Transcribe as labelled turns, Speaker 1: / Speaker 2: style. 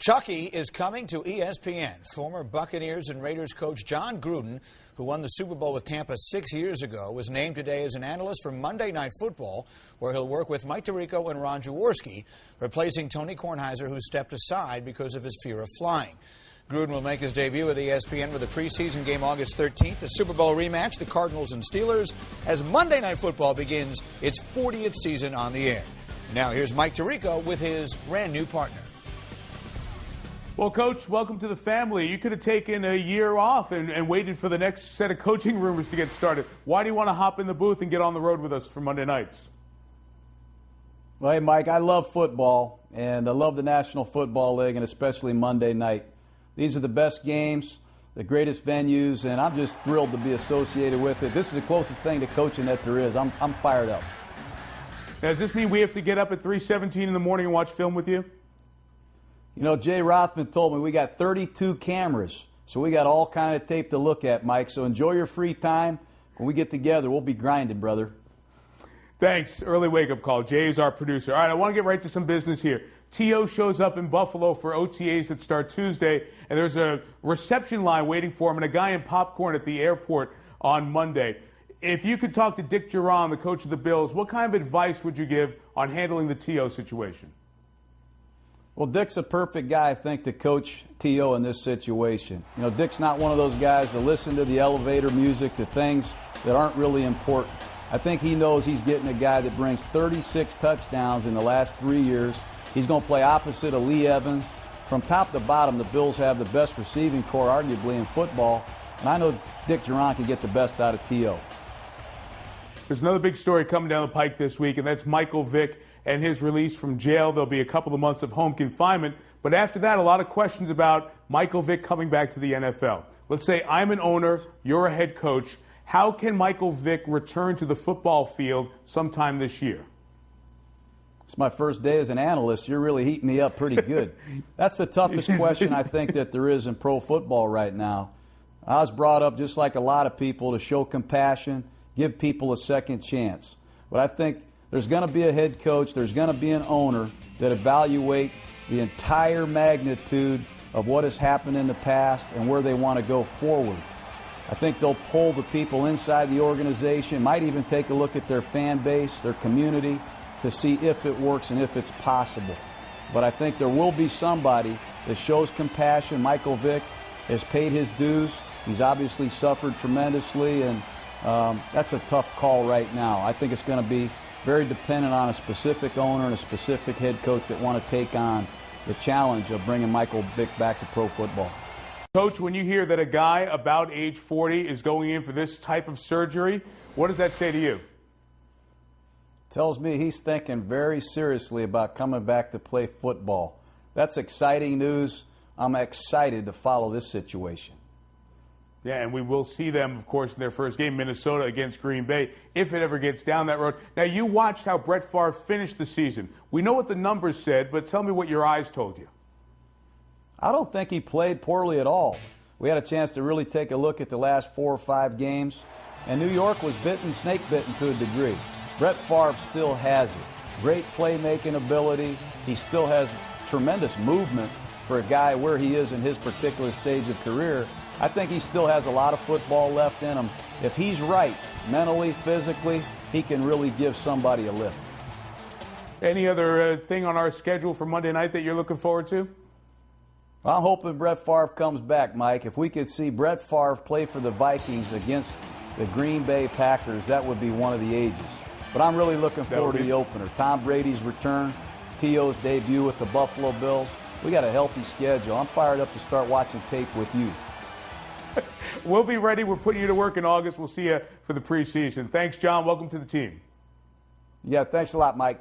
Speaker 1: Chucky is coming to ESPN. Former Buccaneers and Raiders coach John Gruden, who won the Super Bowl with Tampa 6 years ago, was named today as an analyst for Monday Night Football, where he'll work with Mike Tirico and Ron Jaworski, replacing Tony Kornheiser, who stepped aside because of his fear of flying. Gruden will make his debut at ESPN with a preseason game August 13th, the Super Bowl rematch, the Cardinals and Steelers, as Monday Night Football begins its 40th season on the air. Now here's Mike Tirico with his brand new partner.
Speaker 2: Well, Coach, welcome to the family. You could have taken a year off and waited for the next set of coaching rumors to get started. Why do you want to hop in the booth and get on the road with us for Monday nights?
Speaker 3: Well, hey, Mike, I love football, and I love the National Football League, and especially Monday night. These are the best games, the greatest venues, and I'm just thrilled to be associated with it. This is the closest thing to coaching that there is. I'm fired up.
Speaker 2: Now, does this mean we have to get up at 3:17 in the morning and watch film with you?
Speaker 3: You know, Jay Rothman told me we got 32 cameras, so we got all kind of tape to look at, Mike. So enjoy your free time. When we get together, we'll be grinding, brother.
Speaker 2: Thanks. Early wake-up call. Jay is our producer. All right, I want to get right to some business here. T.O. shows up in Buffalo for OTAs that start Tuesday, and there's a reception line waiting for him and a guy in popcorn at the airport on Monday. If you could talk to Dick Duran, the coach of the Bills, what kind of advice would you give on handling the T.O. situation?
Speaker 3: Well, Dick's a perfect guy, I think, to coach T.O. in this situation. You know, Dick's not one of those guys to listen to the elevator music, to things that aren't really important. I think he knows he's getting a guy that brings 36 touchdowns in the last 3 years. He's going to play opposite of Lee Evans. From top to bottom, the Bills have the best receiving core, arguably, in football. And I know Dick Duran can get the best out of T.O.
Speaker 2: There's another big story coming down the pike this week, and that's Michael Vick and his release from jail. There'll be a couple of months of home confinement. But after that, a lot of questions about Michael Vick coming back to the NFL. Let's say I'm an owner, you're a head coach. How can Michael Vick return to the football field sometime this year?
Speaker 3: It's my first day as an analyst. You're really heating me up pretty good. That's the toughest question I think that there is in pro football right now. I was brought up, just like a lot of people, to show compassion, give people a second chance. But I think there's going to be a head coach, there's going to be an owner that evaluate the entire magnitude of what has happened in the past and where they want to go forward. I think they'll poll the people inside the organization, might even take a look at their fan base, their community, to see if it works and if it's possible. But I think there will be somebody that shows compassion. Michael Vick has paid his dues. He's obviously suffered tremendously, and that's a tough call right now. I think it's going to be very dependent on a specific owner and a specific head coach that want to take on the challenge of bringing Michael Vick back to pro football.
Speaker 2: Coach, when you hear that a guy about age 40 is going in for this type of surgery, what does that say to you?
Speaker 3: Tells me he's thinking very seriously about coming back to play football. That's exciting news. I'm excited to follow this situation.
Speaker 2: Yeah, and we will see them, of course, in their first game, Minnesota against Green Bay, if it ever gets down that road. Now, you watched how Brett Favre finished the season. We know what the numbers said, but tell me what your eyes told you.
Speaker 3: I don't think he played poorly at all. We had a chance to really take a look at the last 4 or 5 games, and New York was snake bitten to a degree. Brett Favre still has it. Great playmaking ability. He still has tremendous movement for a guy where he is in his particular stage of career. I think he still has a lot of football left in him. If he's right, mentally, physically, he can really give somebody a lift.
Speaker 2: Any other thing on our schedule for Monday night that you're looking forward to?
Speaker 3: I'm hoping Brett Favre comes back, Mike. If we could see Brett Favre play for the Vikings against the Green Bay Packers, that would be one of the ages. But I'm really looking forward to the opener. Tom Brady's return, T.O.'s debut with the Buffalo Bills. We got a healthy schedule. I'm fired up to start watching tape with you.
Speaker 2: We'll be ready. We're putting you to work in August. We'll see you for the preseason. Thanks, John. Welcome to the team.
Speaker 3: Yeah, thanks a lot, Mike.